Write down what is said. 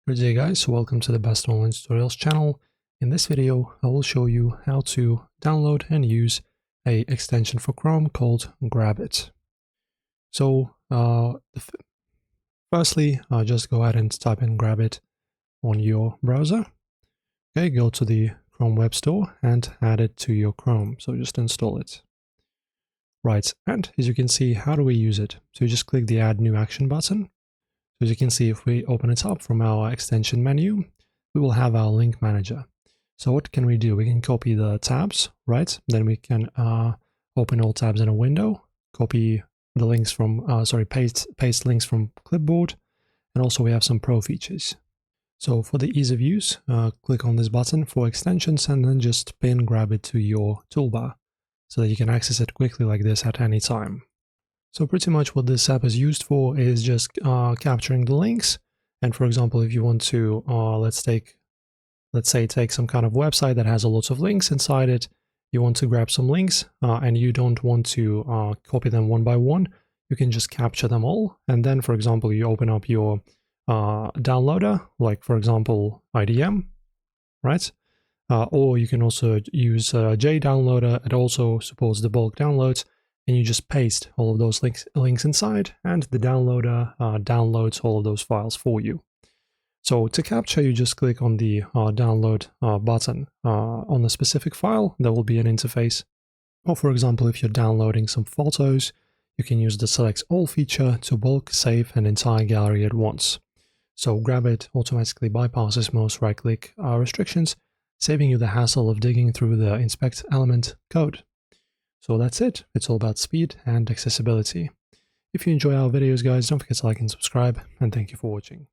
Good day guys, welcome to the Best Online Tutorials channel. In this video, I will show you how to download and use a extension for Chrome called Grabbit. So firstly, just go ahead and type in Grabbit on your browser. Okay, go to the Chrome Web Store and add it to your Chrome. So just install it. Right, and as you can see, how do we use it? So you just click the Add New Action button. As you can see, if we open it up from our extension menu, we will have our link manager. So what can we do? We can copy the tabs, right? Then we can open all tabs in a window, copy the links from, paste links from clipboard, and also we have some pro features. So for the ease of use, click on this button for extensions and then just pin Grabbit to your toolbar so that you can access it quickly like this at any time. So pretty much what this app is used for is just capturing the links. And for example, if you want to, let's say take some kind of website that has a lot of links inside it, you want to grab some links and you don't want to copy them one by one, you can just capture them all. And then, for example, you open up your downloader, like for example, IDM, right? Or you can also use JDownloader. It also supports the bulk downloads. And you just paste all of those links inside, and the downloader downloads all of those files for you. So to capture, you just click on the download button on the specific file. There will be an interface. Or for example, if you're downloading some photos, you can use the Select All feature to bulk save an entire gallery at once. So Grabbit automatically bypasses most right-click restrictions, saving you the hassle of digging through the inspect element code. So that's it. It's all about speed and accessibility. If you enjoy our videos, guys, don't forget to like and subscribe, and thank you for watching.